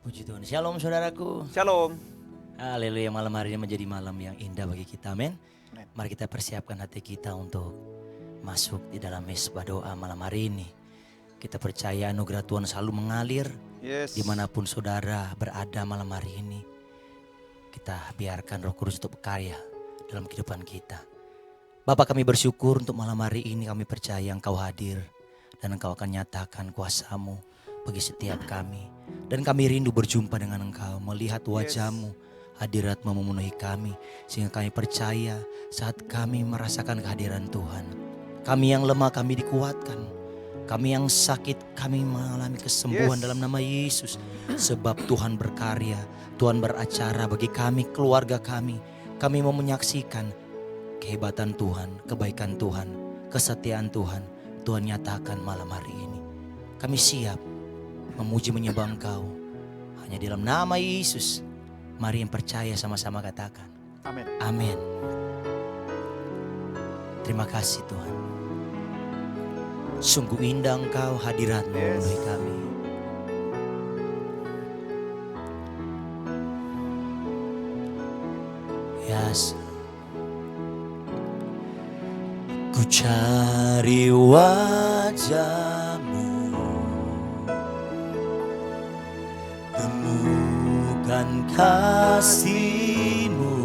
Puji Tuhan. Shalom saudaraku. Shalom. Haleluya, malam hari ini menjadi malam yang indah bagi kita, amin. Amin. Mari kita persiapkan hati kita untuk masuk di dalam mesbah doa malam hari ini. Kita percaya anugerah Tuhan selalu mengalir dimanapun saudara berada malam hari ini. Kita biarkan Roh Kudus untuk berkarya dalam kehidupan kita. Bapak, kami bersyukur untuk malam hari ini, kami percaya Engkau hadir dan Engkau akan nyatakan kuasa-Mu bagi setiap kami. Dan kami rindu berjumpa dengan Engkau, melihat wajah-Mu, hadirat-Mu memenuhi kami. Sehingga kami percaya saat kami merasakan kehadiran Tuhan, kami yang lemah kami dikuatkan, kami yang sakit kami mengalami kesembuhan dalam nama Yesus. Sebab Tuhan berkarya, Tuhan beracara bagi kami, keluarga kami. Kami mau menyaksikan kehebatan Tuhan, kebaikan Tuhan, kesetiaan Tuhan. Tuhan nyatakan malam hari ini. Kami siap memuji menyembah Engkau hanya di dalam nama Yesus. Mari yang percaya sama-sama katakan Amin. amin. Terima kasih Tuhan. Sungguh indah Engkau, hadirat-Mu memenuhi kami. Yes. Ku cari wajah-Mu, temukan kasih-Mu.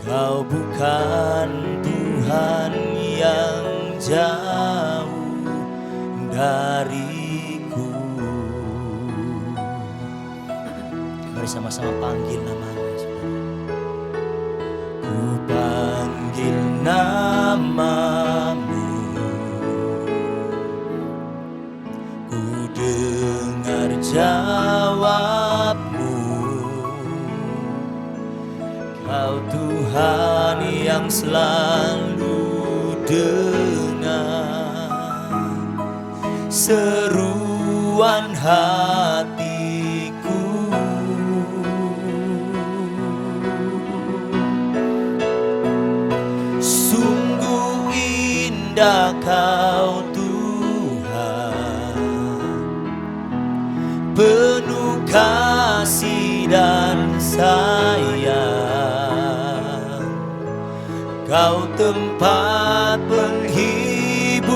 Kau bukan Tuhan yang jauh dariku. Mari sama-sama panggil nama-Mu. Ku panggil nama-Mu, ku dengar jawab-Mu. Kau Tuhan yang selalu dengar seruan hatiku. Sungguh indah Kau Tuhan, penuh kasih dan sayang. Kau tempat penghiburan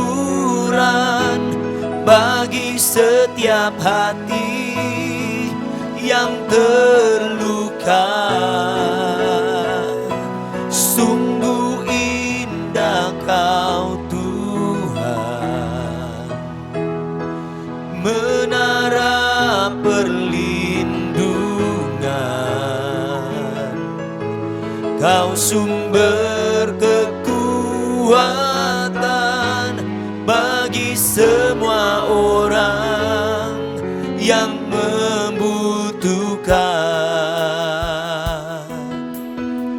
bagi setiap hati yang terluka. Sungguh indah Kau Tuhan, menara perlindungan. Kau sumber kekuatan bagi semua orang yang membutuhkan.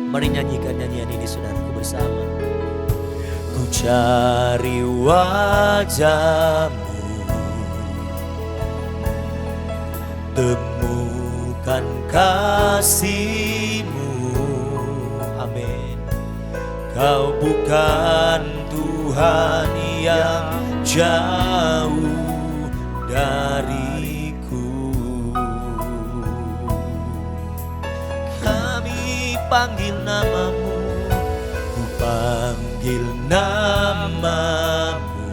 Mari nyanyikan nyanyian ini saudaraku bersama. Ku cari wajah-Mu, temukan kasih-Mu. Amin. Kau bukan Tuhan yang jauh dariku. Kami panggil nama-Mu, ku panggil nama-Mu.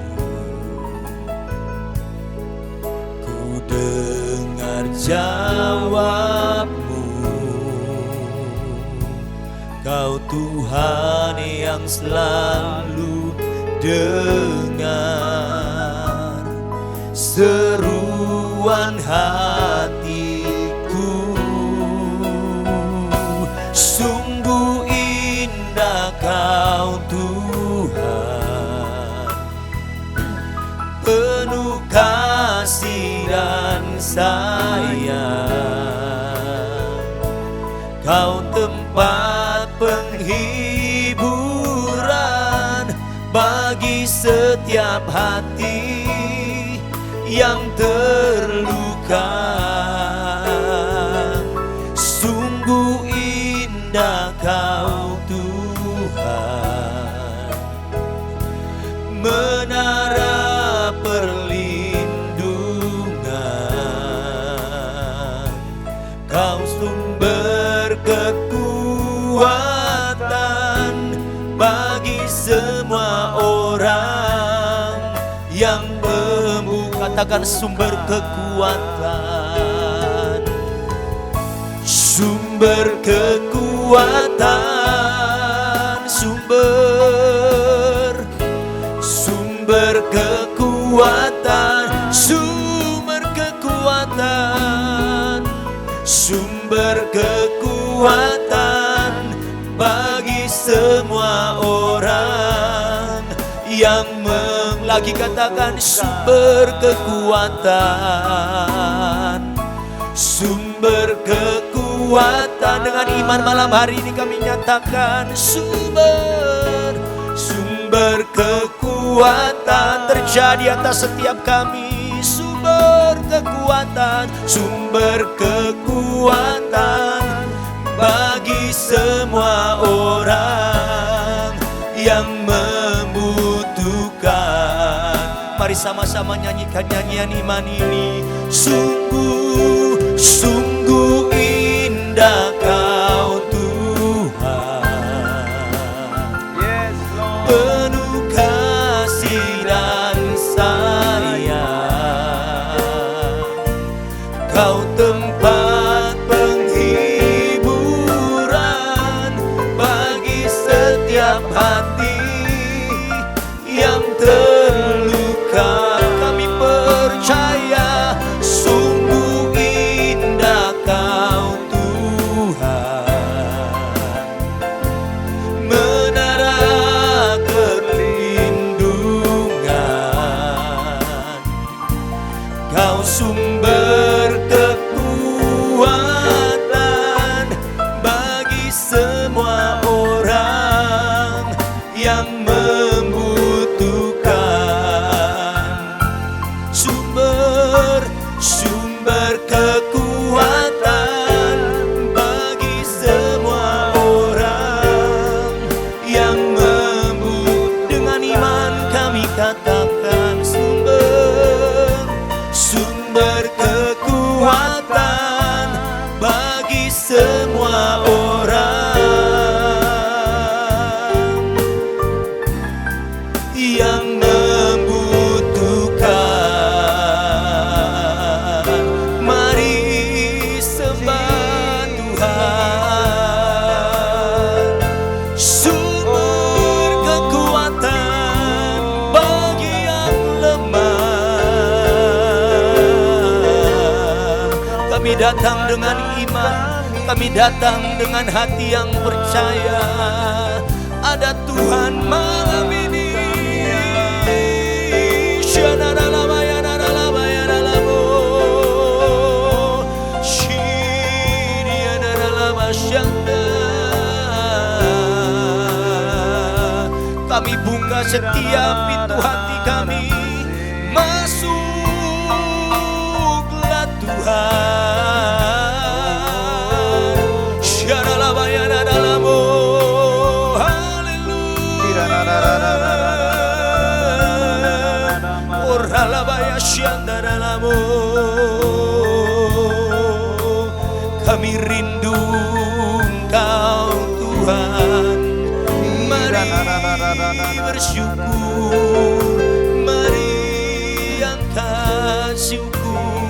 Ku dengar jawab-Mu. Kau Tuhan yang selalu dengar seruan hatiku. Sungguh indah Kau Tuhan, penuh kasih dan sayang. Kau tempat penghiburan bagi setiap hati yang terluka. Sungguh indah Kau Tuhan, menara perlindungan. kekuatan bagi semua orang yang membuka. Katakan sumber kekuatan, sumber kekuatan, sumber kekuatan, sumber kekuatan, sumber kekuatan bagi semua orang yang lagi katakan sumber kekuatan, sumber kekuatan. Dengan iman malam hari ini kami nyatakan sumber kekuatan terjadi atas setiap kami. Sumber kekuatan bagi semua orang yang membutuhkan. Mari sama-sama nyanyikan nyanyian iman ini. Sungguh, sungguh indah Kau Tuhan, penuh kasih dan sayang. Kau tempat penghiburan bagi setiap hati yang terluka. Kami percaya sungguh indah Kau Tuhan, menara perlindungan. Kau sumber kekuatan bagi semua orang yang membutuhkan. Sumber kekuatan bagi semua orang yang membutuhkan. Dengan iman kami katakan sumber kekuatan bagi semua orang yang membutuhkan. Mari sembah Tuhan. Sumber kekuatan bagi yang lemah. Kami datang dengan iman, kami datang dengan hati yang percaya ada Tuhan malam ini. Kami buka setiap pintu hati kami, masuklah Tuhan. Syaralabayana dalamo, haleluya. Oralabaya syandaralamo. Kami rindu Engkau Tuhan. Mari bersyukur, mari angkat syukur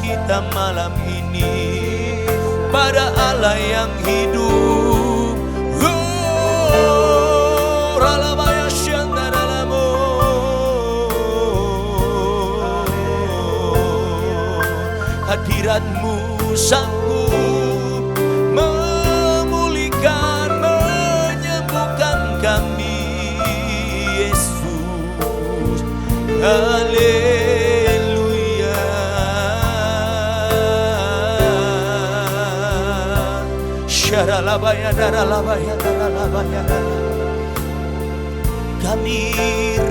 kita malam ini pada Allah yang hidup. Ralabaya syandaralamo. Hadirat-Mu sanggup memulihkan, menyembuhkan kami, Yesus. Haleluya. Syaralabaya daralabaya daralabaya. Kami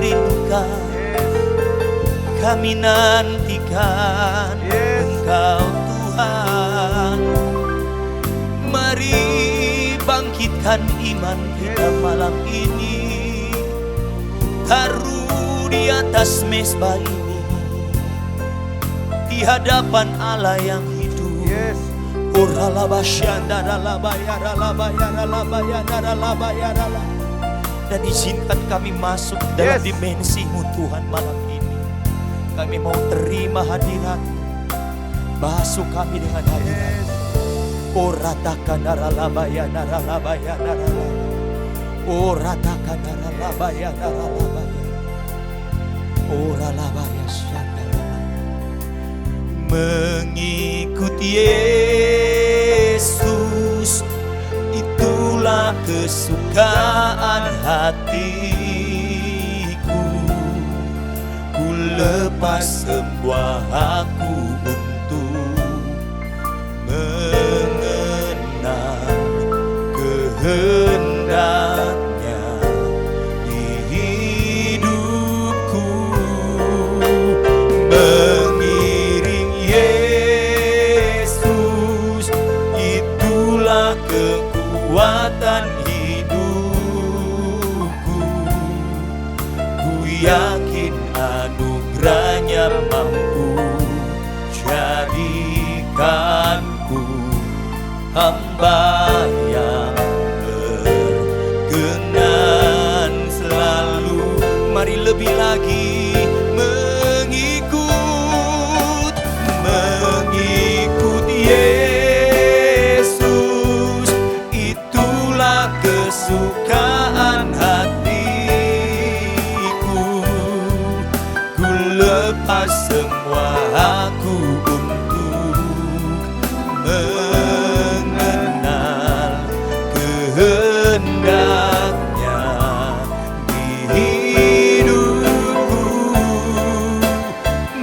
rindukan, kami nantikan Engkau Tuhan. Mari bangkitkan iman kita malam ini. Taruh di atas mezbah ini di hadapan Allah yang hidup. Dan izinkan kami masuk dalam dimensi-Mu Tuhan malam ini. Kami mau terima hadirat-Mu. Basuh kami dengan hadirat-Mu. Oh ratakan naralabaya naralabaya naralabaya. Oh ratakan naralabaya naralabaya. Oh ralabaya syandalabaya. Mengikuti Yesus, itulah kesukaan hatiku. Ku lepas semua aku untuk mengenal kehendaknya di hidupku. Mengiring Yesus, itulah kekuatan hidupku. Ku yakin anugerahnya mampu jadikanku hamba yang berkenan selalu. Mari lebih lagi mengikut Yesus, itulah kesukaan hatiku. Ku lepas semua aku untuk mengenal kehendaknya di hidupku.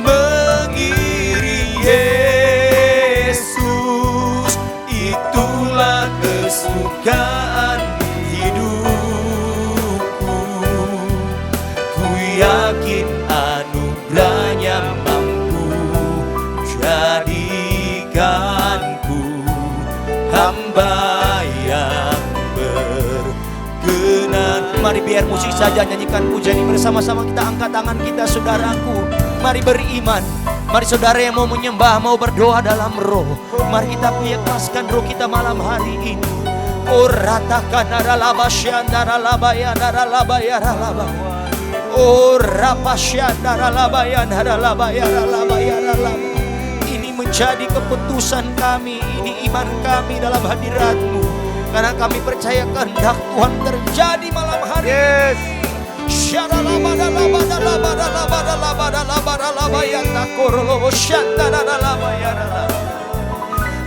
Mengiring Yesus, itulah kesukaan hidupku. Ku yakin anugerahnya mampu jadikanku hamba yang berkenan. Mari biar musik saja nyanyikan pujian ini bersama-sama. Kita angkat tangan kita, saudaraku. Mari beriman. Mari saudara yang mau menyembah, mau berdoa dalam roh. Mari kita ikhlaskan roh kita malam hari ini. Oh ratakan naralabasya naralabaya naralabaya naralabaya. Oh rapasya naralabaya naralabaya naralabaya naralabaya. Ini menjadi keputusan kami, ini iman kami dalam hadirat-Mu. Karena kami percaya kehendak Tuhan terjadi malam hari ini.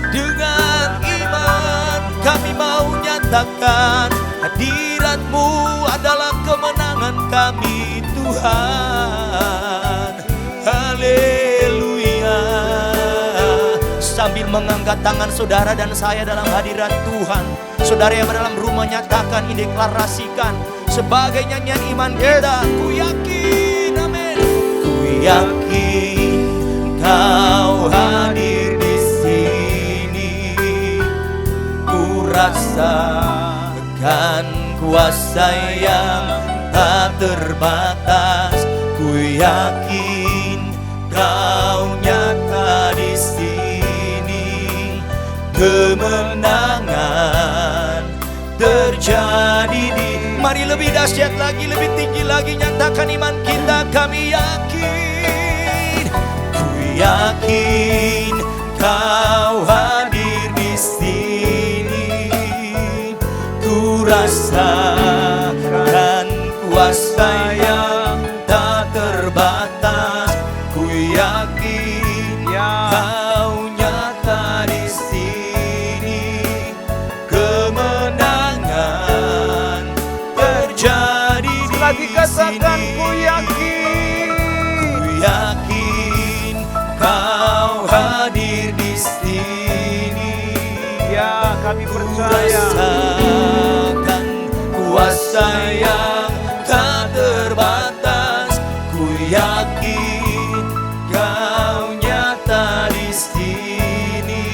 Dengan iman kami mau nyatakan hadirat-Mu adalah kemenangan kami Tuhan. Haleluya. Sambil mengangkat tangan saudara dan saya dalam hadirat Tuhan, saudara yang dalam rumah nyatakan, ini deklarasikan sebagai nyanyian iman kita. Ku yakin, amin. Ku yakin Kau hadir di sini. Ku rasakan kuasa yang tak terbatas. Ku yakin Kau nyata di sini. Kemenangan terjadi di. Mari lebih dahsyat lagi, lebih tinggi lagi, nyatakan iman kita. Kami yakin, ku yakin Kau hadir di sini. Ku rasakan kuasa yang tak terbatas. Ku yakin Kau nyata di sini. Kemenangan terjadi di katakan sini. ku yakin. Ku yakin Kau hadir di sini. Ya, kami Ku percaya. rasakan kuasa yang tak terbatas. Ku yakin Kau nyata di sini.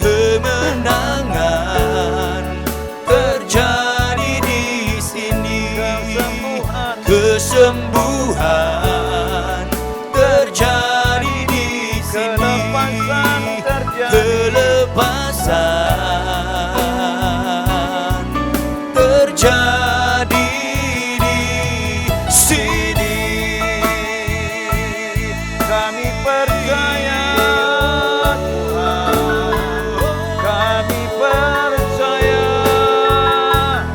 Kemenangan terjadi di sini. Kesembuhan terjadi di sini. Kelepasan terjadi. Kelepasan terjadi di sini. Kami percaya Tuhan, kami percaya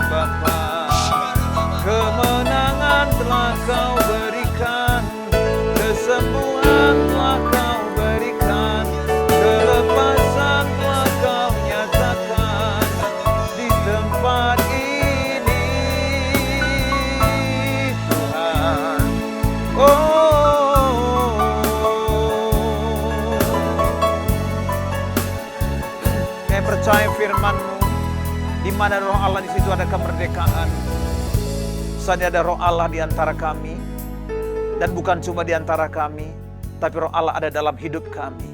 Bapa, kemenangan telah Kau berikan, kesembuhan telah Kau berikan, kelepasan telah Kau nyatakan di tempat ini Tuhan. Kami percaya firman-Mu, di mana Roh Allah di situ ada kemerdekaan. Saat ada Roh Allah di antara kami, dan bukan cuma di antara kami, tapi Roh Allah ada dalam hidup kami.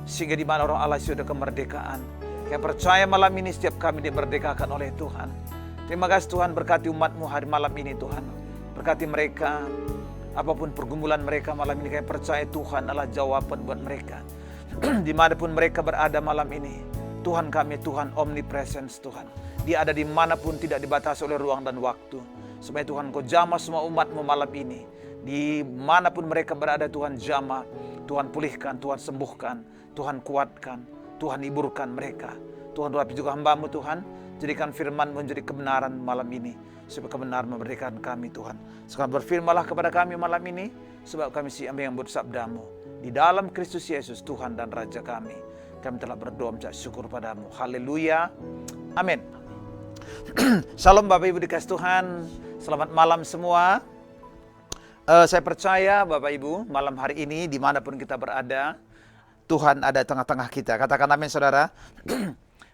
Sehingga di mana Roh Allah sudah kemerdekaan. Kami percaya malam ini setiap kami dimerdekakan oleh Tuhan. Terima kasih Tuhan, berkati umat-Mu hari malam ini Tuhan. Berkati mereka, apapun pergumulan mereka malam ini, kami percaya Tuhan adalah jawaban buat mereka. Dimanapun mereka berada malam ini, Tuhan kami Tuhan omnipresence Tuhan. Dia ada dimanapun, tidak dibatasi oleh ruang dan waktu. Supaya Tuhan Kau jamah semua umat-Mu malam ini. Dimanapun mereka berada Tuhan jamah, Tuhan pulihkan, Tuhan sembuhkan, Tuhan kuatkan, Tuhan hiburkan mereka. Tuhan tetapi juga hamba-Mu Tuhan, jadikan firman-Mu menjadi kebenaran malam ini. Supaya kebenaran memberikan kami Tuhan. Sekarang berfirmanlah kepada kami malam ini, sebab kami siap menyambut sabda-Mu. Di dalam Kristus Yesus Tuhan dan Raja kami, kami telah berdoa mengucap syukur padamu. Haleluya. Amin. Shalom Bapak Ibu dikasih Tuhan. Selamat malam semua. Saya percaya Bapak Ibu, malam hari ini dimanapun kita berada, Tuhan ada tengah-tengah kita. Katakan amin saudara.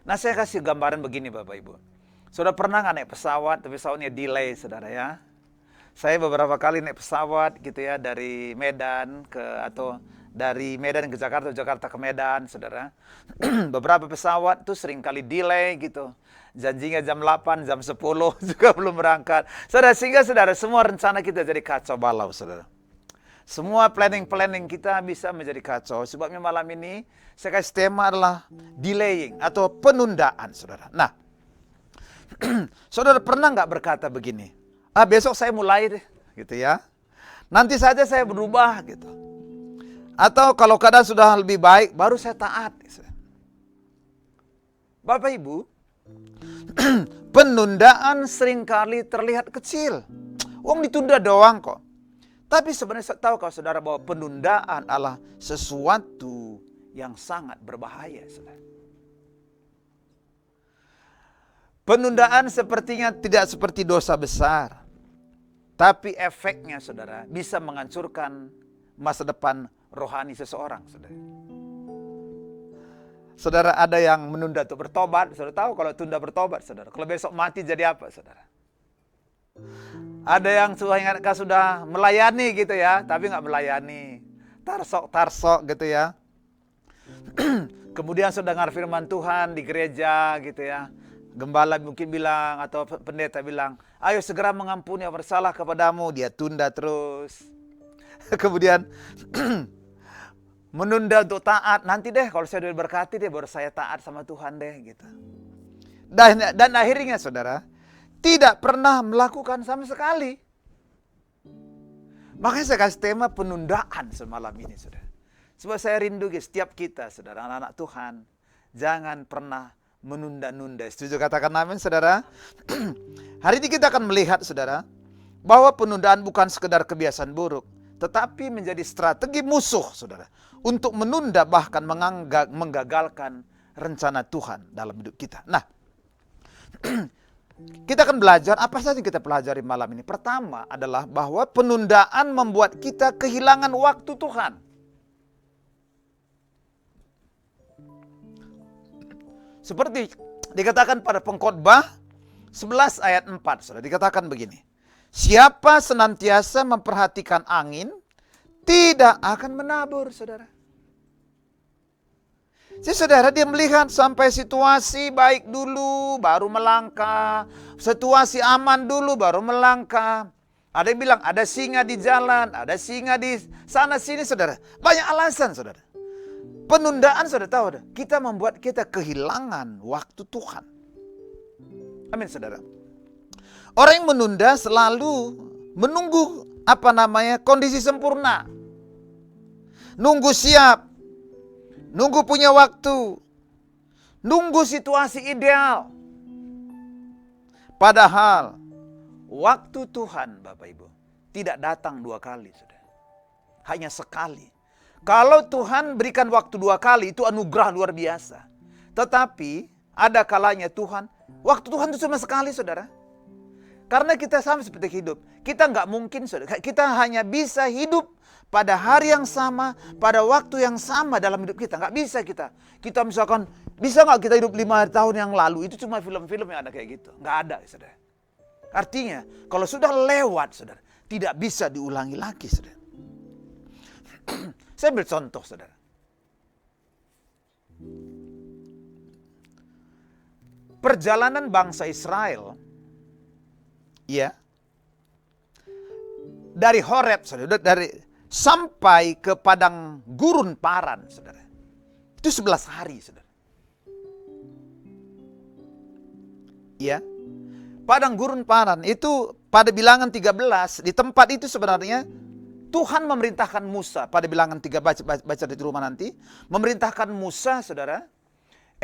Nah saya kasih gambaran begini Bapak Ibu. Saudara pernah nggak naik pesawat, tapi pesawatnya delay saudara ya. Saya beberapa kali naik pesawat gitu ya, dari Medan atau dari Medan ke Jakarta, Jakarta ke Medan, saudara. Beberapa pesawat tuh sering kali delay gitu. Janjinya jam 8, jam 10 juga belum berangkat. Saudara, sehingga saudara, semua rencana kita jadi kacau balau, saudara. Semua planning kita bisa menjadi kacau. Sebabnya malam ini, saya kasih tema adalah delaying atau penundaan, saudara. Nah, saudara pernah nggak berkata begini, besok saya mulai deh, gitu ya. Nanti saja saya berubah, gitu. Atau kalau keadaan sudah lebih baik, baru saya taat. Bapak Ibu, penundaan seringkali terlihat kecil. Wong ditunda doang kok. Tapi sebenarnya saya tahu kalau saudara bahwa penundaan adalah sesuatu yang sangat berbahaya. Saudara. Penundaan sepertinya tidak seperti dosa besar. Tapi efeknya saudara bisa menghancurkan masa depan rohani seseorang, saudara. Saudara, ada yang menunda untuk bertobat. Saudara tahu kalau tunda bertobat, saudara. Kalau besok mati jadi apa, saudara? Ada yang sudah melayani gitu ya, tapi nggak melayani. Tarsok gitu ya. Kemudian sudah dengar firman Tuhan di gereja gitu ya. Gembala mungkin bilang atau pendeta bilang, ayo segera mengampuni yang bersalah kepadamu. Dia tunda terus. Kemudian menunda untuk taat. Nanti deh kalau saya diberkati deh baru saya taat sama Tuhan deh gitu. Dan akhirnya saudara tidak pernah melakukan sama sekali. Makanya saya kasih tema penundaan semalam ini saudara. Sebab saya rindu setiap kita saudara, anak-anak Tuhan, jangan pernah menunda-nunda. Setuju katakan amin saudara? Hari ini kita akan melihat saudara, bahwa penundaan bukan sekedar kebiasaan buruk, tetapi menjadi strategi musuh saudara, untuk menunda bahkan menggagalkan rencana Tuhan dalam hidup kita. Nah, kita akan belajar, apa saja yang kita pelajari malam ini. Pertama adalah bahwa penundaan membuat kita kehilangan waktu Tuhan. Seperti dikatakan pada Pengkhotbah 11 ayat 4, saudara, dikatakan begini. Siapa senantiasa memperhatikan angin, tidak akan menabur, saudara. Jadi saudara, dia melihat sampai situasi baik dulu, baru melangkah. Situasi aman dulu, baru melangkah. Ada yang bilang, ada singa di jalan, ada singa di sana sini, saudara. Banyak alasan, saudara. Penundaan, saudara tahu, kita membuat kita kehilangan waktu Tuhan. Amin, saudara. Orang yang menunda selalu menunggu kondisi sempurna. Nunggu siap. Nunggu punya waktu. Nunggu situasi ideal. Padahal waktu Tuhan, Bapak Ibu, tidak datang 2 kali, saudara. Hanya sekali. Kalau Tuhan berikan waktu 2 kali, itu anugerah luar biasa. Tetapi ada kalanya waktu Tuhan itu cuma sekali, saudara. Karena kita sama seperti hidup. Kita nggak mungkin, saudara. Kita hanya bisa hidup pada hari yang sama, pada waktu yang sama dalam hidup kita. Nggak bisa kita. Kita misalkan, bisa nggak kita hidup 5 tahun yang lalu? Itu cuma film-film yang ada kayak gitu. Nggak ada, saudara. Artinya, kalau sudah lewat, saudara, tidak bisa diulangi lagi, saudara. Saya ambil contoh, saudara. Perjalanan bangsa Israel, ya, dari Horeb, saudara, sampai ke padang gurun Paran, saudara. Itu 11 hari, saudara. Ya. Padang gurun Paran itu pada bilangan 13, di tempat itu sebenarnya Tuhan memerintahkan Musa pada bilangan 3, baca di rumah nanti, memerintahkan Musa, saudara,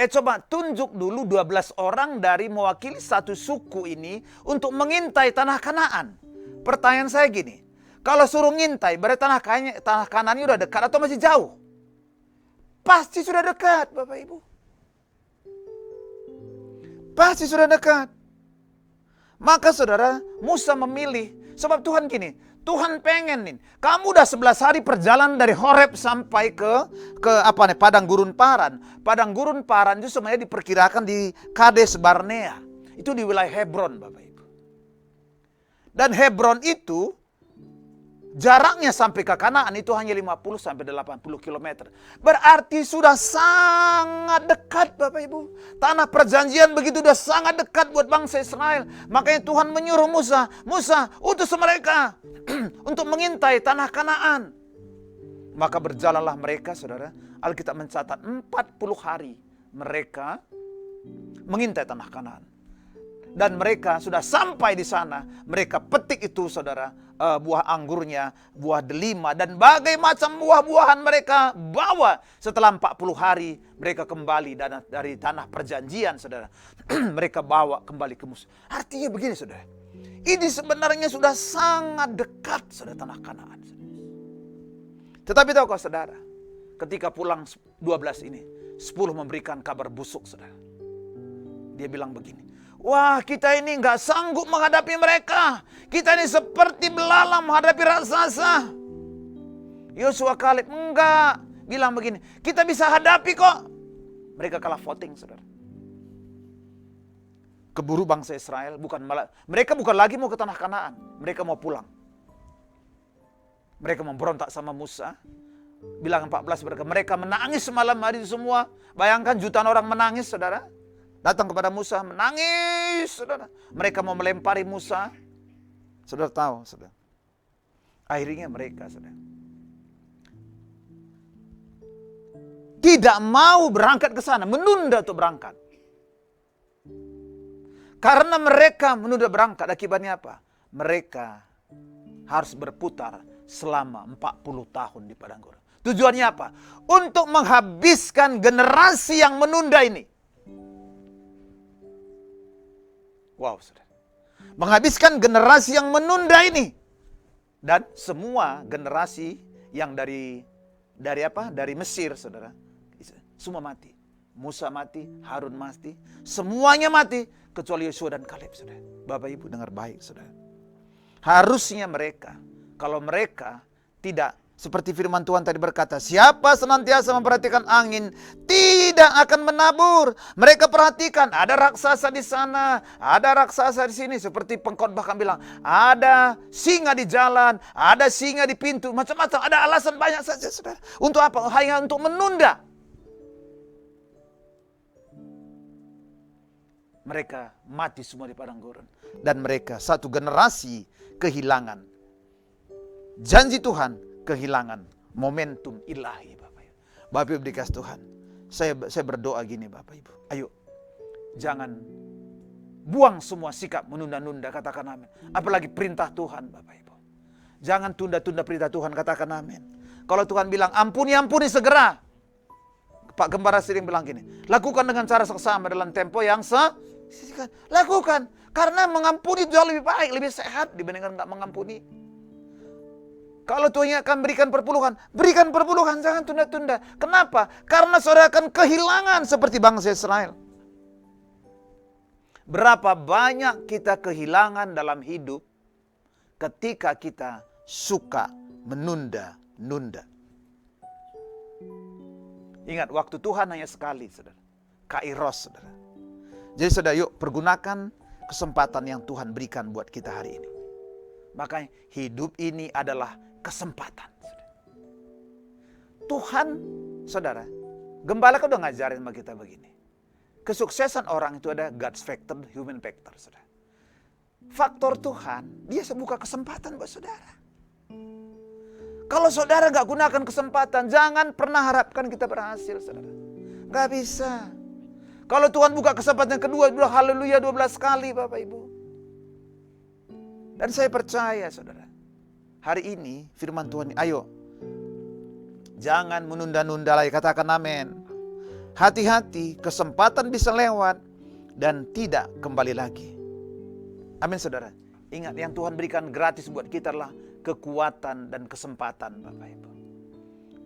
coba tunjuk dulu 12 orang dari mewakili satu suku ini untuk mengintai tanah Kanaan. Pertanyaan saya gini, kalau suruh ngintai, berarti tanah Kanaan udah dekat atau masih jauh? Pasti sudah dekat, Bapak Ibu. Pasti sudah dekat. Maka saudara, Musa memilih, sebab Tuhan gini, Tuhan pengen nih, kamu udah 11 hari perjalanan dari Horeb sampai ke padang gurun Paran. Padang gurun Paran itu sebenarnya diperkirakan di Kades Barnea. Itu di wilayah Hebron, Bapak Ibu. Dan Hebron itu jaraknya sampai ke Kanaan itu hanya 50 sampai 80 km. Berarti sudah sangat dekat, Bapak Ibu. Tanah perjanjian begitu sudah sangat dekat buat bangsa Israel. Makanya Tuhan menyuruh Musa, utus mereka untuk mengintai tanah Kanaan. Maka berjalanlah mereka, saudara. Alkitab mencatat 40 hari mereka mengintai tanah Kanaan. Dan mereka sudah sampai di sana, mereka petik itu, saudara, buah anggurnya, buah delima, dan bagai macam buah-buahan mereka bawa. Setelah 40 hari, mereka kembali dari tanah perjanjian, saudara. Mereka bawa kembali ke Musa. Artinya begini, saudara. Ini sebenarnya sudah sangat dekat, saudara, tanah Kanaan. Tetapi tahukah, saudara, ketika pulang 12 ini, 10 memberikan kabar busuk, saudara. Dia bilang begini, wah, kita ini nggak sanggup menghadapi mereka. Kita ini seperti belalang menghadapi raksasa. Yosua Kaleb enggak, bilang begini, kita bisa hadapi kok. Mereka kalah voting, saudara. Keburu bangsa Israel, mereka bukan lagi mau ke tanah Kanaan, mereka mau pulang. Mereka memberontak sama Musa. Bilangan 14 mereka menangis semalam hari itu semua. Bayangkan jutaan orang menangis, saudara. Datang kepada Musa, menangis, saudara. Mereka mau melempari Musa. Saudara tahu, saudara. Akhirnya mereka, saudara, tidak mau berangkat ke sana, menunda untuk berangkat. Karena mereka menunda berangkat, akibatnya apa? Mereka harus berputar selama 40 tahun di padang gurun. Tujuannya apa? Untuk menghabiskan generasi yang menunda ini. Wow, saudara. Menghabiskan generasi yang menunda ini. Dan semua generasi yang dari Mesir, saudara. Semua mati. Musa mati, Harun mati. Semuanya mati. Kecuali Yosua dan Kaleb, saudara. Bapak Ibu dengar baik, saudara. Harusnya mereka, kalau mereka tidak, seperti firman Tuhan tadi berkata, siapa senantiasa memperhatikan angin, tidak akan menabur. Mereka perhatikan, ada raksasa di sana, ada raksasa di sini. Seperti pengkhotbah kan bilang, ada singa di jalan, ada singa di pintu, macam-macam. Ada alasan banyak saja, saudara. Untuk apa? Hanya untuk menunda. Mereka mati semua di padang gurun. Dan mereka satu generasi kehilangan janji Tuhan, kehilangan momentum ilahi, Bapak Ibu. Bapak Ibu dikasih Tuhan, saya berdoa gini, Bapak Ibu. Ayo, jangan Buang semua sikap menunda-nunda, katakan amin. Apalagi perintah Tuhan, Bapak Ibu. Jangan tunda-tunda perintah Tuhan, katakan amin. Kalau Tuhan bilang ampuni, ampuni segera. Pak Gembara sering bilang gini, lakukan dengan cara seksama dalam tempo yang lakukan. Karena mengampuni jauh lebih baik, lebih sehat dibandingkan nggak mengampuni. Kalau Tuhan akan berikan perpuluhan, berikan perpuluhan, jangan tunda-tunda. Kenapa? Karena saudara akan kehilangan seperti bangsa Israel. Berapa banyak kita kehilangan dalam hidup ketika kita suka menunda-nunda. Ingat, waktu Tuhan hanya sekali, saudara. Kairos, saudara. Jadi saudara, yuk pergunakan kesempatan yang Tuhan berikan buat kita hari ini. Makanya hidup ini adalah kesempatan. Saudara. Tuhan, saudara, Gembala kan udah ngajarin sama kita begini. Kesuksesan orang itu ada God's factor, human factor, saudara. Faktor Tuhan, dia membuka kesempatan buat saudara. Kalau saudara gak gunakan kesempatan, jangan pernah harapkan kita berhasil, saudara. Gak bisa. Kalau Tuhan buka kesempatan kedua, haleluya 12 kali, Bapak Ibu. Dan saya percaya, saudara, hari ini firman Tuhan, ayo, jangan menunda-nunda lagi, katakan amin. Hati-hati, kesempatan bisa lewat dan tidak kembali lagi. Amin, saudara. Ingat, yang Tuhan berikan gratis buat kita adalah kekuatan dan kesempatan, Bapak Ibu.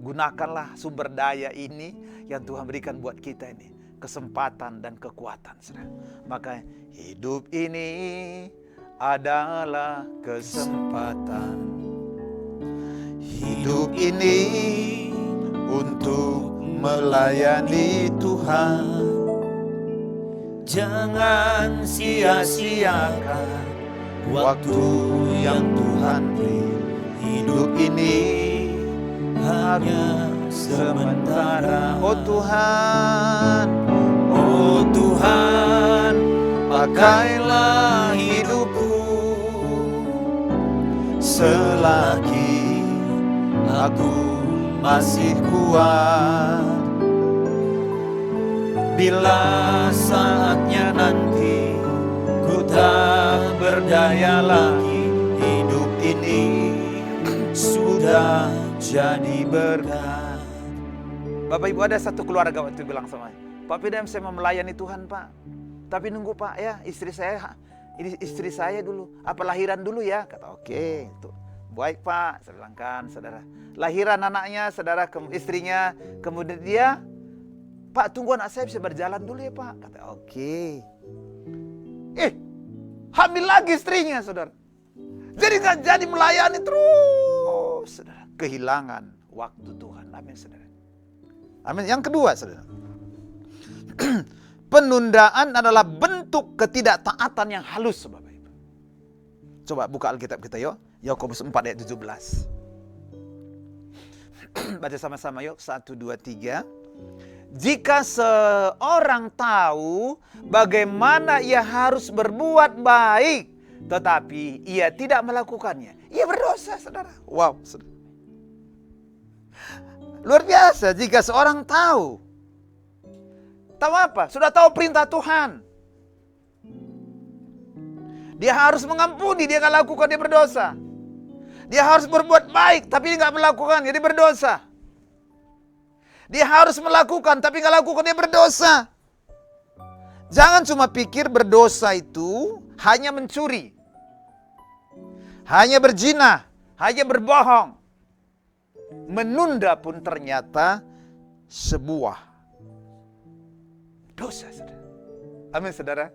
Gunakanlah sumber daya ini yang Tuhan berikan buat kita ini. Kesempatan dan kekuatan, saudara. Maka hidup ini adalah kesempatan. Hidup ini untuk melayani Tuhan. Jangan sia-siakan waktu yang Tuhan beri. Hidup ini hanya sementara. Oh Tuhan, oh Tuhan, pakailah hidupku selagi aku masih kuat. Bila saatnya nanti ku tak berdaya lagi, hidup ini sudah jadi berkat. Bapak Ibu, ada satu keluarga waktu bilang sama saya, Pak Pidam, saya mau melayani Tuhan Pak, tapi nunggu Pak ya, istri saya dulu, apa lahiran dulu ya. Kata oke, itu baik Pak. Saya bilang kan, saudara, lahiran anaknya, saudara, istrinya, kemudian dia, Pak tunggu anak saya bisa berjalan dulu ya Pak. Kata oke. Hamil lagi istrinya, saudara. Jadi gak jadi melayani terus, saudara. Kehilangan waktu Tuhan. Amin, saudara. Amin. Yang kedua, saudara. Penundaan adalah bentuk ketidaktaatan yang halus, Bapak Ibu. Coba buka Alkitab kita yuk. Yakobus 4 ayat 17. Baca sama-sama yuk. 1, 2, 3. Jika seorang tahu bagaimana ia harus berbuat baik, tetapi ia tidak melakukannya, ia berdosa, saudara. Wow, saudara. Luar biasa. Jika seorang tahu apa? Sudah tahu perintah Tuhan. Dia harus mengampuni, dia nggak lakukan, dia berdosa. Dia harus berbuat baik, tapi dia nggak melakukan, jadi berdosa. Dia harus melakukan, tapi nggak lakukan, dia berdosa. Jangan cuma pikir berdosa itu hanya mencuri, hanya berzina, hanya berbohong. Menunda pun ternyata sebuah dosa, saudara. Amin, saudara.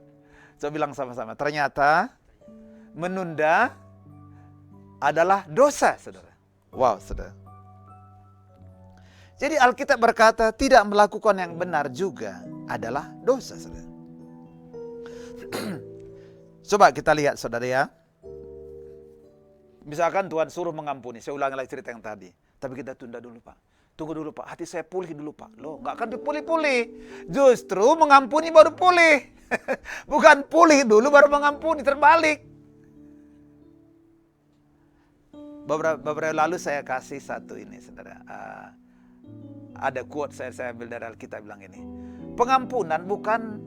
Coba bilang sama-sama. Ternyata menunda adalah dosa, saudara. Wow, saudara. Jadi Alkitab berkata tidak melakukan yang benar juga adalah dosa, saudara. Coba kita lihat, saudara ya. Misalkan Tuhan suruh mengampuni. Saya ulangi lagi cerita yang tadi. Tapi kita tunda dulu Pak. Tunggu dulu Pak, hati saya pulih dulu Pak. Loh, gak akan dipulih-pulih. Justru mengampuni baru pulih. Bukan pulih dulu baru mengampuni, terbalik. Beberapa lalu saya kasih satu ini, saudara. Ada quote saya ambil dari Alkitab bilang ini. Pengampunan bukan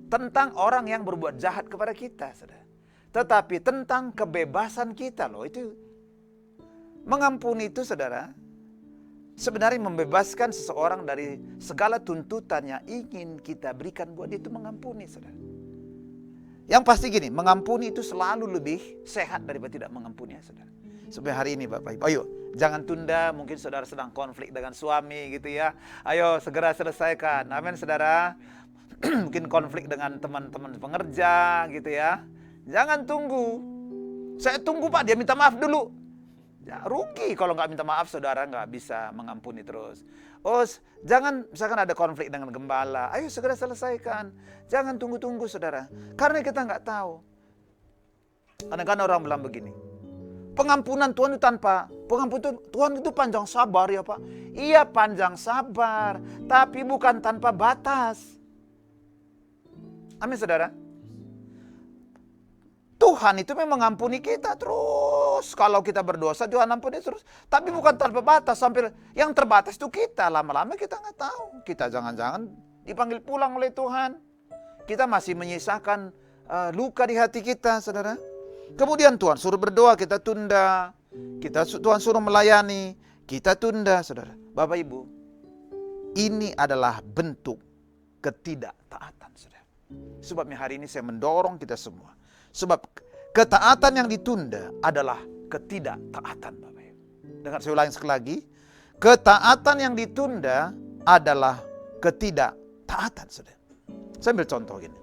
tentang orang yang berbuat jahat kepada kita, saudara. Tetapi tentang kebebasan kita loh. Itu mengampuni itu, saudara, sebenarnya membebaskan seseorang dari segala tuntutan yang ingin kita berikan buat dia, itu mengampuni, saudara. Yang pasti gini, mengampuni itu selalu lebih sehat daripada tidak mengampuni, saudara. Sampai hari ini Bapak Ibu, ayo jangan tunda. Mungkin saudara sedang konflik dengan suami gitu ya, ayo segera selesaikan. Amin saudara. Mungkin konflik dengan teman-teman pengerja gitu ya, jangan tunggu. Saya tunggu Pak, dia minta maaf dulu. Ya, rugi kalau nggak minta maaf, saudara nggak bisa mengampuni terus. Oh, jangan misalkan ada konflik dengan gembala, ayo segera selesaikan. Jangan tunggu-tunggu saudara, karena kita nggak tahu. Kadang-kadang orang bilang begini, pengampunan Tuhan itu pengampunan Tuhan itu panjang sabar ya Pak. Iya panjang sabar, tapi bukan tanpa batas. Amin saudara. Tuhan itu memang mengampuni kita terus. Kalau kita berdosa, Tuhan ampuni terus. Tapi bukan tanpa batas. Sampai yang terbatas itu kita. Lama-lama kita nggak tahu. Kita jangan-jangan dipanggil pulang oleh Tuhan. Kita masih menyisakan luka di hati kita, saudara. Kemudian Tuhan suruh berdoa, kita tunda. Tuhan suruh melayani, kita tunda, saudara. Bapak Ibu, ini adalah bentuk ketidaktaatan, saudara. Sebabnya hari ini saya mendorong kita semua. Sebab ketaatan yang ditunda adalah ketidaktaatan, Bapak Ibu. Dengar saya ulangi sekali lagi. Ketaatan yang ditunda adalah ketidaktaatan, saudara. Saya ambil contoh gini.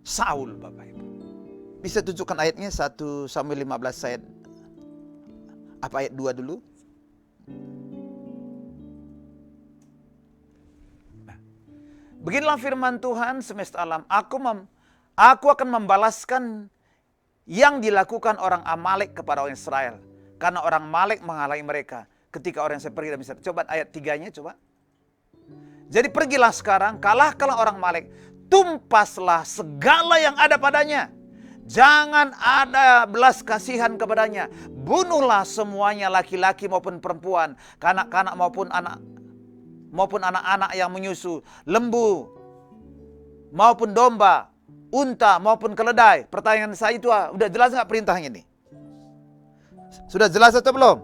Saul, Bapak Ibu. Bisa tunjukkan ayatnya 1 Samuel 15 ayat. Apa ayat 2 dulu? Beginilah firman Tuhan semesta alam, aku akan membalaskan yang dilakukan orang Amalek kepada orang Israel. Karena orang Amalek menghalangi mereka ketika orang Israel pergi dari Mesir. Coba ayat 3-nya coba. Jadi pergilah sekarang, kalahkanlah orang Amalek, tumpaslah segala yang ada padanya. Jangan ada belas kasihan kepadanya. Bunuhlah semuanya, laki-laki maupun perempuan, kanak-kanak maupun anak-anak yang menyusu, lembu maupun domba, unta maupun keledai. Pertanyaan saya itu udah jelas nggak perintahnya ini? Sudah jelas atau belum?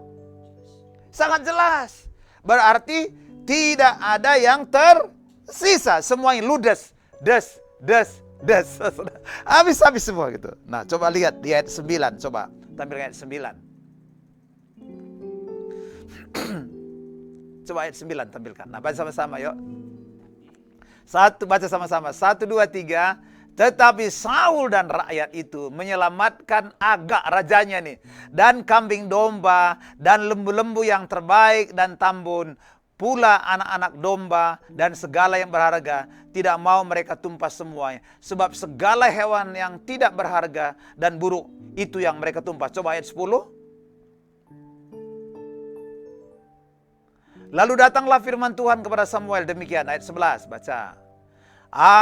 Sangat jelas. Berarti tidak ada yang tersisa. Semuanya ludes, des. Habis semua gitu. Nah, coba lihat di ayat 9. Coba tampilkan ayat 9. Coba ayat 9 tampilkan. Nah, baca sama-sama yuk. Baca sama-sama. 1, 2, 3. Tetapi Saul dan rakyat itu menyelamatkan Agag rajanya nih. Dan kambing domba dan lembu-lembu yang terbaik dan tambun. Pula anak-anak domba dan segala yang berharga. Tidak mau mereka tumpas semuanya. Sebab segala hewan yang tidak berharga dan buruk itu yang mereka tumpas. Coba ayat 10. Lalu datanglah firman Tuhan kepada Samuel, demikian ayat 11, baca.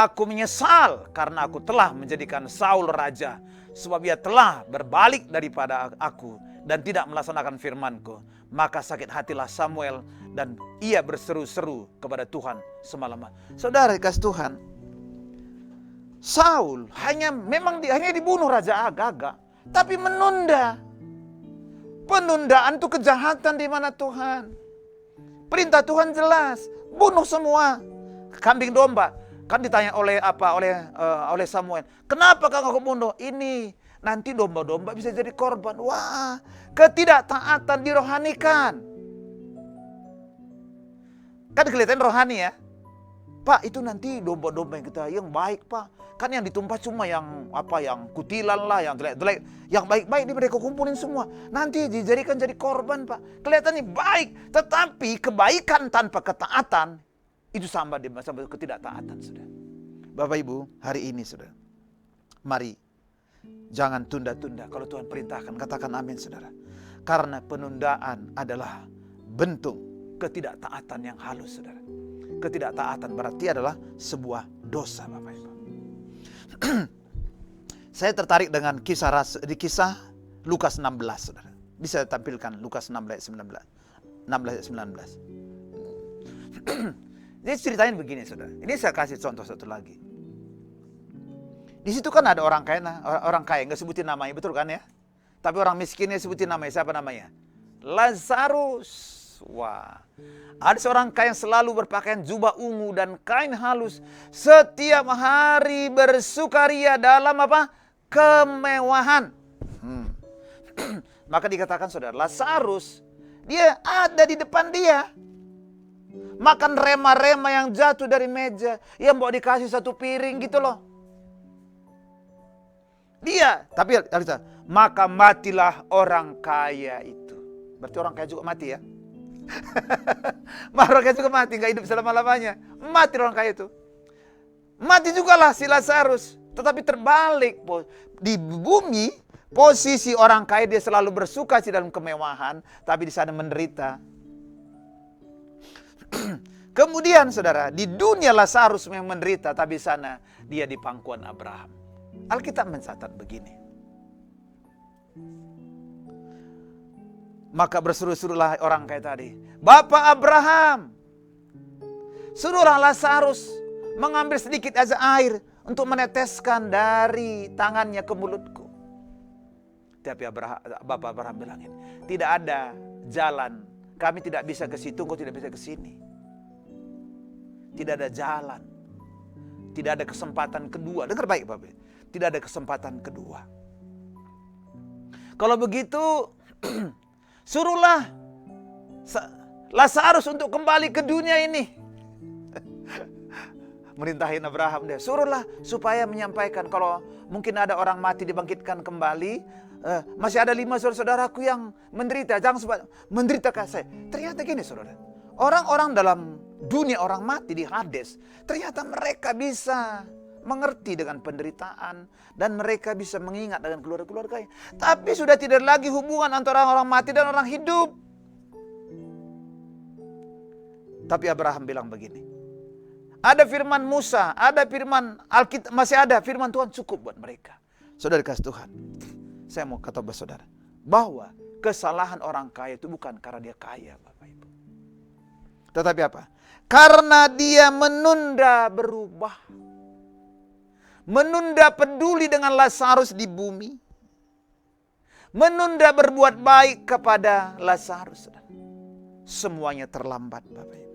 Aku menyesal karena aku telah menjadikan Saul raja, sebab ia telah berbalik daripada aku dan tidak melaksanakan firmanku. Maka sakit hatilah Samuel dan ia berseru-seru kepada Tuhan semalaman. Saudara kasih Tuhan, Saul hanya dibunuh Raja Agag, tapi menunda. Penundaan itu kejahatan di mana Tuhan? Perintah Tuhan jelas, bunuh semua kambing domba. Kan ditanya oleh Samuel, kenapa kau bunuh ini? Nanti domba-domba bisa jadi korban. Wah, ketidaktaatan dirohanikan. Kan kelihatan rohani ya. Pak, itu nanti domba-domba yang baik, Pak. Kan yang ditumpah cuma yang kutilan lah, yang jelek-jelek. Yang baik-baik ini mereka kumpulin semua. Nanti dijadikan jadi korban, Pak. Kelihatannya baik, tetapi kebaikan tanpa ketaatan itu sama ketidaktaatan, Saudara. Bapak Ibu, hari ini Saudara, mari jangan tunda-tunda. Kalau Tuhan perintahkan, katakan amin, Saudara. Karena penundaan adalah bentuk ketidaktaatan yang halus, Saudara. Ketidaktaatan berarti adalah sebuah dosa, Bapak Ibu. Saya tertarik dengan kisah Lukas 16, Saudara. Bisa tampilkan Lukas 16 ayat 19. Jadi ceritanya begini, saudara. Ini saya kasih contoh satu lagi. Di situ kan ada orang kaya, nggak sebutin namanya, betul kan ya? Tapi orang miskinnya sebutin namanya, siapa namanya? Lazarus. Wah, ada seorang kaya yang selalu berpakaian jubah ungu dan kain halus, setiap hari bersukaria dalam apa? Kemewahan. Maka dikatakan, saudara, Lazarus, dia ada di depan dia, makan rema-rema yang jatuh dari meja, yang mau dikasih satu piring gitu loh. Dia, tapi maka matilah orang kaya itu. Berarti orang kaya juga mati ya. Orang kaya juga mati, gak hidup selama-lamanya. Mati orang kaya itu. Mati juga lah si Lazarus. Tetapi terbalik, di bumi posisi orang kaya dia selalu bersuka di dalam kemewahan, tapi di sana menderita. Kemudian saudara, di dunia Lazarus memang menderita, tapi di sana dia di pangkuan Abraham. Alkitab mencatat begini. Maka berseru-serulah orang kaya tadi, Bapak Abraham, suruhlah Lazarus mengambil sedikit aja air untuk meneteskan dari tangannya ke mulutku. Tapi Bapak Abraham bilangin, tidak ada jalan, kami tidak bisa ke situ, engkau tidak bisa ke sini. Tidak ada jalan, tidak ada kesempatan kedua. Dengar baik Bapak, tidak ada kesempatan kedua. Kalau begitu, suruhlah Lazarus untuk kembali ke dunia ini. Merintahin Abraham dia. Suruhlah supaya menyampaikan kalau mungkin ada orang mati dibangkitkan kembali. Masih ada 5 saudara-saudaraku yang menderita. Jangan sempat menderita kayak saya. Ternyata gini saudara. Orang-orang dalam dunia orang mati di Hades. Ternyata mereka bisa mengerti dengan penderitaan. Dan mereka bisa mengingat dengan keluarga-keluarganya. Tapi sudah tidak lagi hubungan antara orang mati dan orang hidup. Tapi Abraham bilang begini. Ada firman Musa, ada firman Alkitab, masih ada firman Tuhan cukup buat mereka. Saudara kasih Tuhan. Saya mau kata bahwa saudara. Bahwa kesalahan orang kaya itu bukan karena dia kaya Bapak Ibu. Tetapi apa? Karena dia menunda berubah. Menunda peduli dengan Lazarus di bumi. Menunda berbuat baik kepada Lazarus. Semuanya terlambat Bapak Ibu.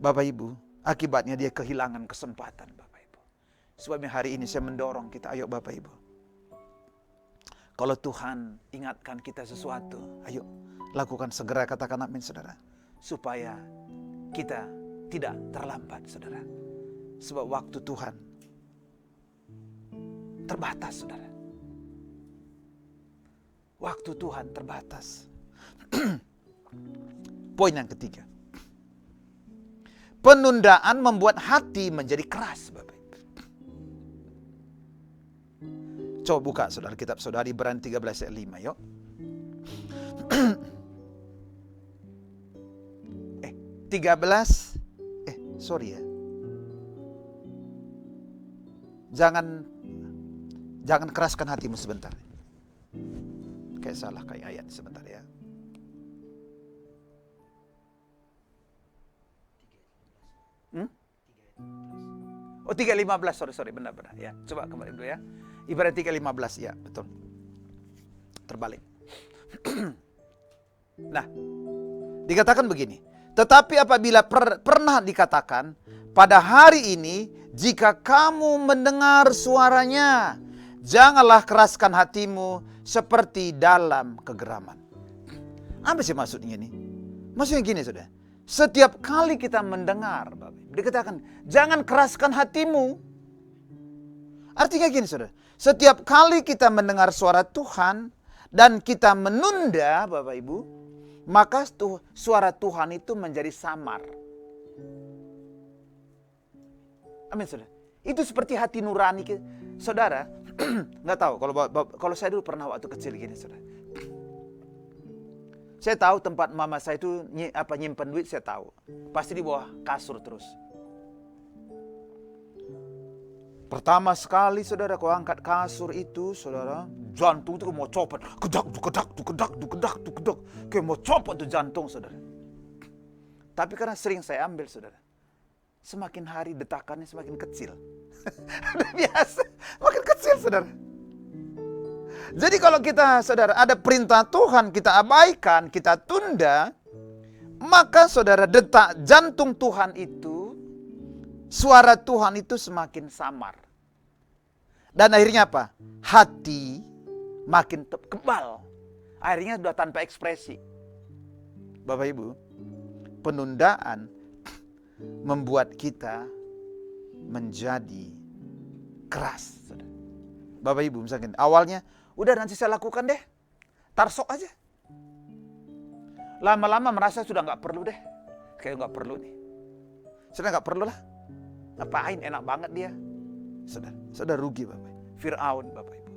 Bapak Ibu, akibatnya dia kehilangan kesempatan Bapak Ibu. Sebabnya hari ini saya mendorong kita, ayo Bapak Ibu. Kalau Tuhan ingatkan kita sesuatu, ayo lakukan segera, katakan amin saudara. Supaya kita tidak terlambat saudara. Sebab waktu Tuhan terbatas saudara. Waktu Tuhan terbatas. Poin yang ketiga. Penundaan membuat hati menjadi keras Bapak Ibu. Coba buka saudara kitab saudara Ibrani 13 ayat 5 yuk. 13 sorry ya. Jangan keraskan hatimu sebentar. Kayak salah kayak ayat sebentar ya. Oh 3:15, sorry benar-benar ya. Coba kembali dulu ya. Ibarat 3:15 ya, betul. Terbalik. Nah, dikatakan begini. Tetapi apabila pernah dikatakan pada hari ini jika kamu mendengar suaranya, janganlah keraskan hatimu seperti dalam kegeraman. Apa sih maksudnya ini? Maksudnya gini saudara. Setiap kali kita mendengar, dikatakan, jangan keraskan hatimu. Artinya gini saudara, setiap kali kita mendengar suara Tuhan dan kita menunda Bapak Ibu, maka suara Tuhan itu menjadi samar. Amin saudara. Itu seperti hati nurani saudara. Nggak tahu, kalau saya dulu pernah waktu kecil gini saudara. Saya tahu tempat mama saya itu nyimpen duit, saya tahu. Pasti di bawah kasur terus. Pertama sekali saudara kau angkat kasur itu, saudara, jantung itu mau copot. Kedak. Kayak mau copot tuh jantung saudara. Tapi karena sering saya ambil, saudara, semakin hari detakannya semakin kecil. Udah biasa, makin kecil, saudara. Jadi kalau kita, saudara, ada perintah Tuhan, kita abaikan, kita tunda, maka saudara, detak jantung Tuhan itu, suara Tuhan itu semakin samar. Dan akhirnya apa? Hati makin kebal. Akhirnya sudah tanpa ekspresi. Bapak Ibu, penundaan membuat kita menjadi keras. Bapak Ibu, misalkan awalnya, udah nanti saya lakukan deh, tarsok aja. Lama-lama merasa sudah nggak perlu deh, kayak nggak perlu nih. Sudah nggak perlu lah, ngapain, enak banget dia. Sudah rugi Bapak Ibu. Fir'aun Bapak Ibu.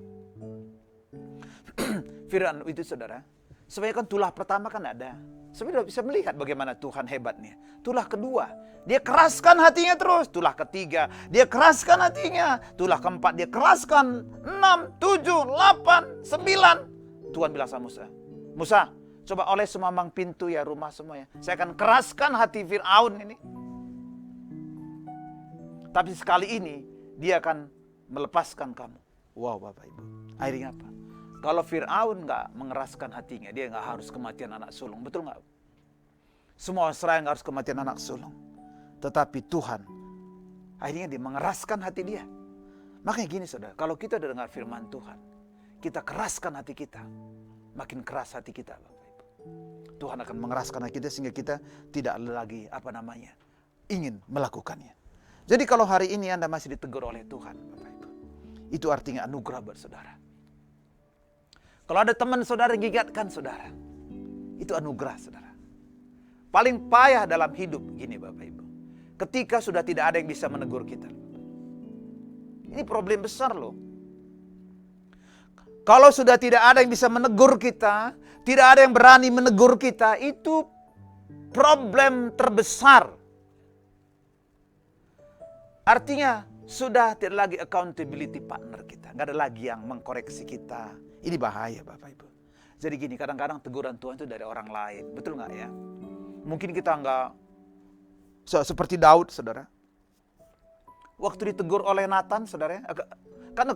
Fir'aun itu saudara, sebenarnya kan tulah pertama kan ada. Sebenarnya bisa melihat bagaimana Tuhan hebatnya. Tulah kedua, dia keraskan hatinya terus. Tulah ketiga, dia keraskan hatinya. Tulah keempat, dia keraskan. 6, 7, 8, 9. Tuhan bilang sama Musa, Musa, coba oleh semua mang pintu ya, rumah semuanya. Saya akan keraskan hati Fir'aun ini. Tapi sekali ini, dia akan melepaskan kamu. Wow Bapak Ibu. Akhirnya apa? Kalau Fir'aun nggak mengeraskan hatinya, dia nggak harus kematian anak sulung. Betul nggak? Semua Israel nggak harus kematian anak sulung. Tetapi Tuhan, akhirnya dia mengeraskan hati dia. Makanya gini saudara, kalau kita dengar firman Tuhan, kita keraskan hati kita, makin keras hati kita Bapak Ibu. Tuhan akan mengeraskan hati kita sehingga kita tidak lagi ingin melakukannya. Jadi kalau hari ini Anda masih ditegur oleh Tuhan Bapak Ibu, itu artinya anugerah buat saudara. Kalau ada teman saudara yang gigatkan saudara, itu anugerah saudara. Paling payah dalam hidup gini Bapak Ibu, ketika sudah tidak ada yang bisa menegur kita. Ini problem besar loh. Kalau sudah tidak ada yang bisa menegur kita, tidak ada yang berani menegur kita, itu problem terbesar. Artinya sudah tidak lagi accountability partner kita, nggak ada lagi yang mengkoreksi kita. Ini bahaya Bapak Ibu. Jadi gini, kadang-kadang teguran Tuhan itu dari orang lain. Betul nggak ya? Mungkin kita nggak seperti Daud, saudara. Waktu ditegur oleh Nathan, saudara. Karena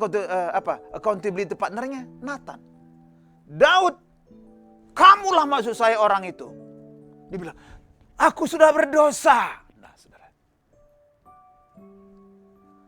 accountability partnernya Nathan. Daud, kamulah maksud saya orang itu. Dia bilang, aku sudah berdosa. Nah, saudara.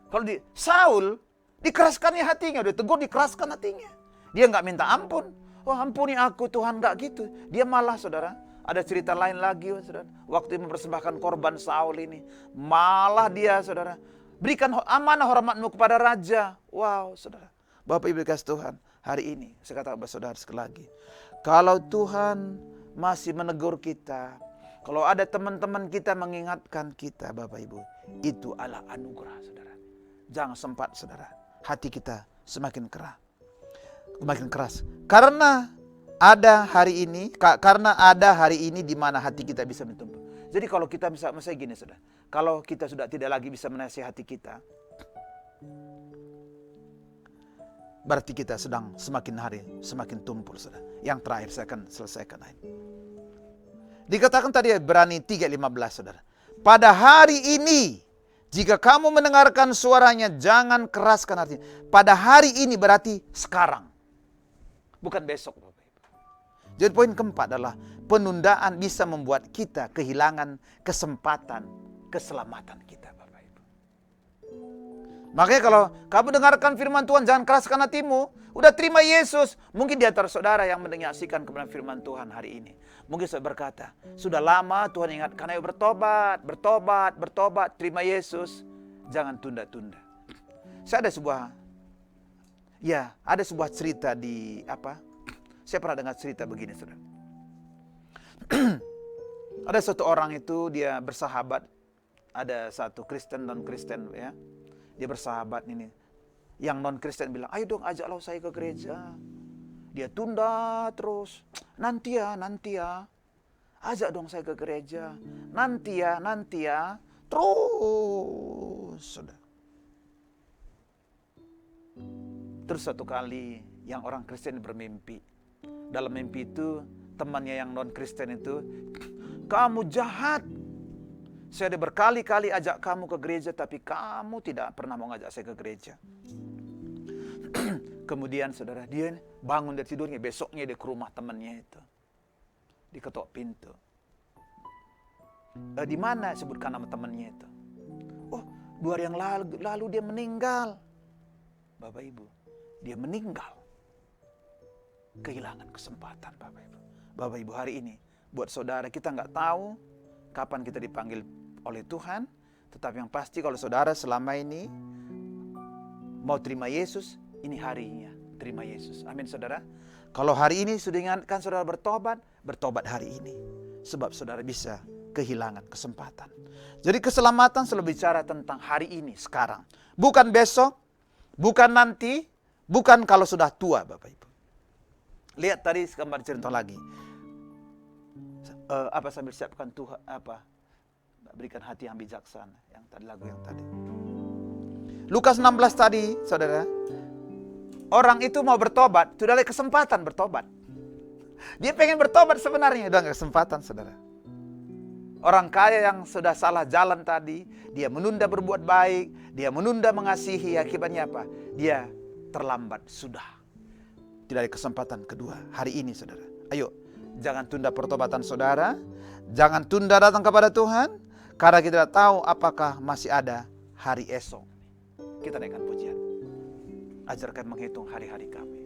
Kalau Saul, dikeraskannya hatinya. Dia tegur, dikeraskan hatinya. Dia nggak minta ampun. Oh ampuni aku Tuhan, nggak gitu. Dia malah saudara, ada cerita lain lagi saudara. Waktu mempersembahkan korban Saul ini, malah dia saudara, berikan amanah hormatmu kepada raja. Wow saudara, Bapak Ibu kasih Tuhan, hari ini saya katakan kepada saudara sekali lagi, kalau Tuhan masih menegur kita, kalau ada teman-teman kita mengingatkan kita Bapak Ibu, itu adalah anugerah saudara. Jangan sempat saudara, hati kita semakin keras. Makin keras. Karena ada hari ini di mana hati kita bisa bertumbuh. Jadi kalau kita misalnya gini saudara, kalau kita sudah tidak lagi bisa menasihati kita, berarti kita sedang semakin hari semakin tumpul saudara. Yang terakhir saya akan selesaikan ini. Dikatakan tadi Ibrani 3:15 saudara. Pada hari ini jika kamu mendengarkan suaranya, jangan keraskan hatinya. Pada hari ini berarti sekarang. Bukan besok Bapak Ibu. Jadi poin keempat adalah penundaan bisa membuat kita kehilangan kesempatan keselamatan kita Bapak Ibu. Makanya kalau kamu dengarkan firman Tuhan, jangan keraskan hatimu. Udah terima Yesus. Mungkin di antara saudara yang mendengarkan kebenaran firman Tuhan hari ini. Mungkin saya berkata, sudah lama Tuhan ingatkan, ayo bertobat, terima Yesus. Jangan tunda-tunda. Saya ada sebuah cerita saya pernah dengar cerita begini, saudara. Ada satu orang itu dia bersahabat, ada satu Kristen non Kristen ya. Dia bersahabat ini. Yang non Kristen bilang, "Ayo dong ajaklah saya ke gereja." Dia tunda terus. Nanti ya. Ajak dong saya ke gereja. Nanti ya. Terus, saudara. Terus satu kali yang orang Kristen bermimpi. Dalam mimpi itu temannya yang non-Kristen itu, kamu jahat, Saya ada berkali-kali ajak kamu ke gereja, tapi kamu tidak pernah mau ngajak saya ke gereja. Kemudian saudara, dia bangun dari tidurnya, besoknya dia ke rumah temannya itu. Diketok pintu. Di mana sebutkan nama temannya itu? Oh, 2 hari yang lalu dia meninggal. Bapak Ibu, dia meninggal. Kehilangan kesempatan Bapak Ibu. Bapak Ibu, hari ini buat saudara, kita nggak tahu kapan kita dipanggil oleh Tuhan. Tetapi yang pasti kalau saudara selama ini mau terima Yesus, ini harinya terima Yesus. Amin saudara. Kalau hari ini sudah ingatkan saudara bertobat, bertobat hari ini. Sebab saudara bisa kehilangan kesempatan. Jadi keselamatan selalu bicara tentang hari ini, sekarang. Bukan besok, bukan nanti, bukan kalau sudah tua Bapak Ibu. Lihat tadi gambar cerita lagi. Sambil siapkan Tuhan, berikan hati yang bijaksana. Yang tadi lagu yang tadi. Lukas 16 tadi, saudara. Orang itu mau bertobat, sudah ada kesempatan bertobat. Dia pengen bertobat sebenarnya, udah ada kesempatan, saudara. Orang kaya yang sudah salah jalan tadi, dia menunda berbuat baik, dia menunda mengasihi, akibatnya apa? Dia terlambat, sudah. Tidak ada kesempatan kedua hari ini, saudara. Ayo, jangan tunda pertobatan saudara, jangan tunda datang kepada Tuhan, karena kita tidak tahu apakah masih ada hari esok. Kita naikkan pujian. Ajarkan menghitung hari-hari kami.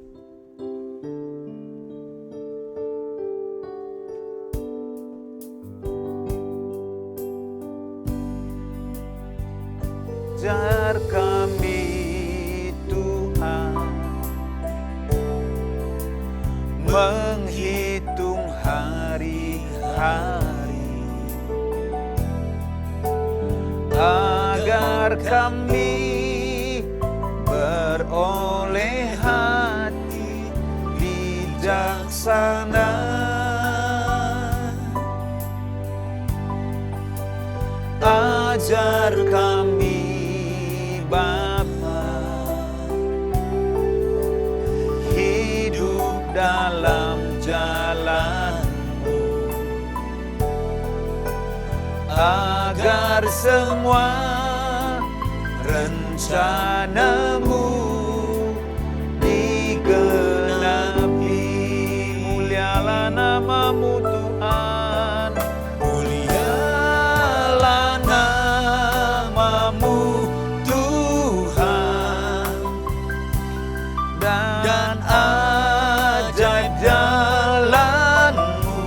Ajar kami Tuhan menghitung hari-hari, agar kami beroleh hati bijaksana. Ajar kami Bapa hidup dalam jalan-Mu, agar semua rencana-Mu digenapi. Mulialah nama-Mu Tuhan, mulialah nama-Mu Tuhan, dan ajaib jalan-Mu.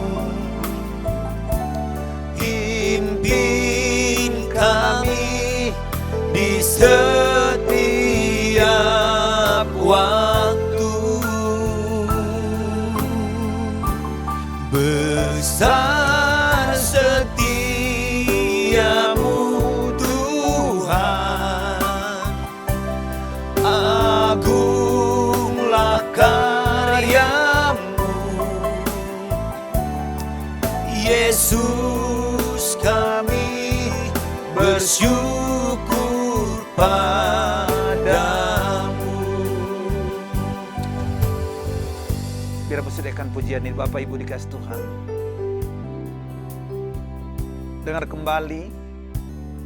Pimpin kami di setiap waktu. Besar setiamu Tuhan, agunglah karyamu. Yesus, kami bersyukur padamu. Biar persediakan pujian ini Bapak Ibu dikasih Tuhan. Dengar kembali,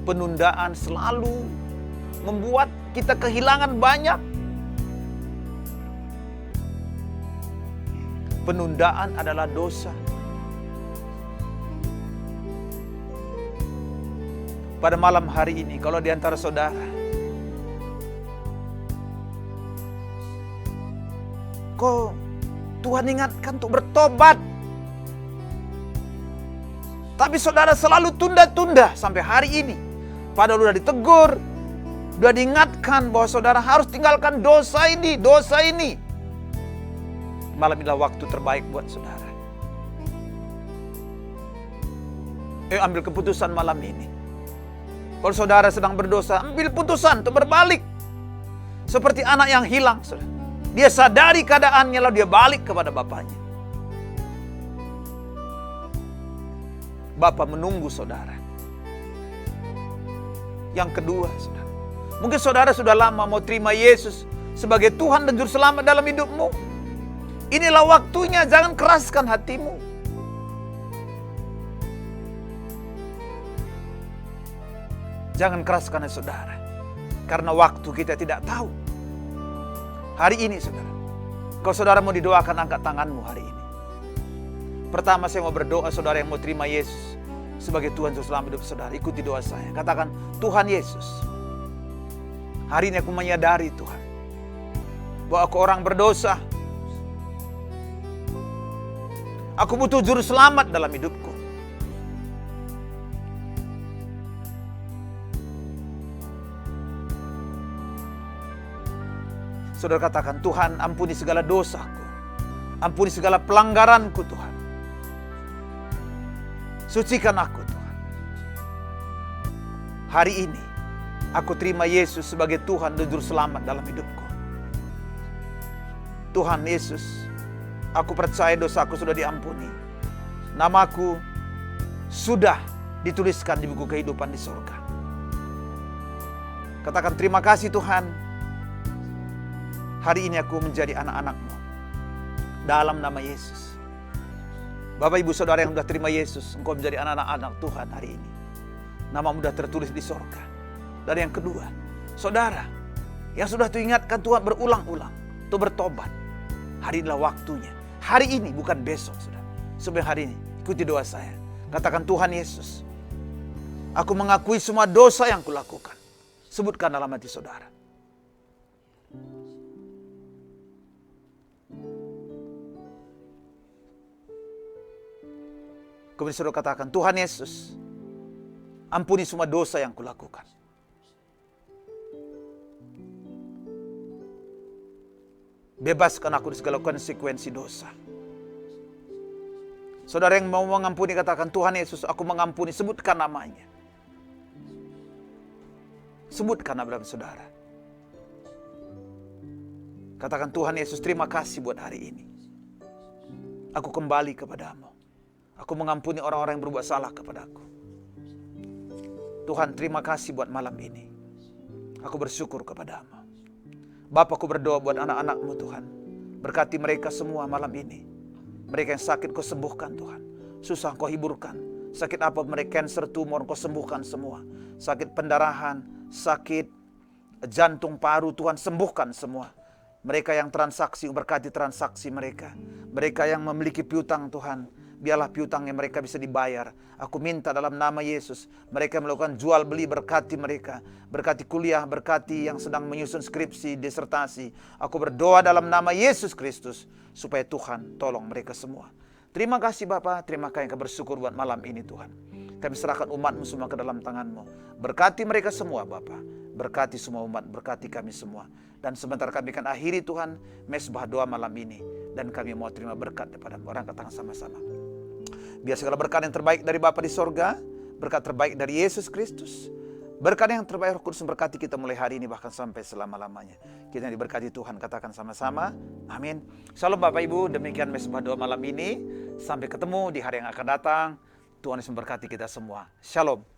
penundaan selalu membuat kita kehilangan banyak. Penundaan adalah dosa. Pada malam hari ini, kalau di antara saudara, kok Tuhan ingatkan untuk bertobat, tapi saudara selalu tunda-tunda sampai hari ini. Padahal sudah ditegur, sudah diingatkan bahwa saudara harus tinggalkan dosa ini, dosa ini. Malam inilah waktu terbaik buat saudara. Ambil keputusan malam ini. Kalau saudara sedang berdosa, ambil putusan untuk berbalik. Seperti anak yang hilang, saudara. Dia sadari keadaannya, lalu dia balik kepada bapaknya. Bapa menunggu saudara. Yang kedua, saudara, mungkin saudara sudah lama mau terima Yesus sebagai Tuhan dan Juru Selamat dalam hidupmu. Inilah waktunya, jangan keraskan hatimu. Jangan keraskan saudara. Karena waktu kita tidak tahu. Hari ini saudara. Kalau saudara mau didoakan, angkat tanganmu hari ini. Pertama saya mau berdoa, saudara yang mau terima Yesus sebagai Tuhan selama hidup saudara. Ikuti doa saya. Katakan, Tuhan Yesus. Hari ini aku menyadari Tuhan. Bahwa aku orang berdosa. Aku butuh juru selamat dalam hidupku. Saudara katakan, Tuhan ampuni segala dosaku. Ampuni segala pelanggaranku Tuhan. Sucikan aku Tuhan. Hari ini, aku terima Yesus sebagai Tuhan dan Juru Selamat dalam hidupku. Tuhan Yesus, aku percaya dosaku sudah diampuni. Namaku sudah dituliskan di buku kehidupan di surga. Katakan, terima kasih Tuhan. Hari ini aku menjadi anak-anak-Mu dalam nama Yesus. Bapak ibu saudara yang sudah terima Yesus, engkau menjadi anak-anak Tuhan hari ini. Namamu sudah tertulis di surga. Dan yang kedua, saudara yang sudah diingatkan Tuhan berulang-ulang untuk bertobat. Hari inilah waktunya. Hari ini bukan besok saudara. Sebelum hari ini, ikuti doa saya. Katakan, Tuhan Yesus, aku mengakui semua dosa yang kulakukan. Sebutkan dalam hati saudara. Kemudian saudara katakan, Tuhan Yesus, ampuni semua dosa yang kulakukan. Bebaskan aku dari segala konsekuensi dosa. Saudara yang mau mengampuni katakan, Tuhan Yesus, aku mengampuni. Sebutkan namanya. Sebutkan nama saudara. Katakan, Tuhan Yesus, terima kasih buat hari ini. Aku kembali kepadamu. Aku mengampuni orang-orang yang berbuat salah kepadaku. Tuhan, terima kasih buat malam ini. Aku bersyukur kepadamu. Bapa, aku berdoa buat anak-anak-Mu Tuhan. Berkati mereka semua malam ini. Mereka yang sakit Kau sembuhkan Tuhan. Susah Kau hiburkan. Sakit apa mereka, kanker, tumor Kau sembuhkan semua. Sakit pendarahan, sakit jantung, paru Tuhan sembuhkan semua. Mereka yang transaksi, berkati transaksi mereka. Mereka yang memiliki piutang Tuhan, biarlah piutangnya mereka bisa dibayar. Aku minta dalam nama Yesus, mereka melakukan jual beli, berkati mereka. Berkati kuliah, berkati yang sedang menyusun skripsi, disertasi. Aku berdoa dalam nama Yesus Kristus, supaya Tuhan tolong mereka semua. Terima kasih Bapa, terima kasih yang bersyukur buat malam ini Tuhan. Kami serahkan umat-Mu semua ke dalam tangan-Mu. Berkati mereka semua Bapa. Berkati semua umat, berkati kami semua. Dan sebentar kami akan akhiri Tuhan mesbah doa malam ini. Dan kami mau terima berkat daripada orang katakan sama-sama. Biar segala berkat yang terbaik dari Bapa di sorga, berkat terbaik dari Yesus Kristus, berkat yang terbaik Roh Kudus memberkati kita mulai hari ini bahkan sampai selama-lamanya. Kita yang diberkati Tuhan, katakan sama-sama, amin. Shalom Bapak Ibu, demikian mesbah doa malam ini. Sampai ketemu di hari yang akan datang. Tuhan Yesus memberkati kita semua. Shalom.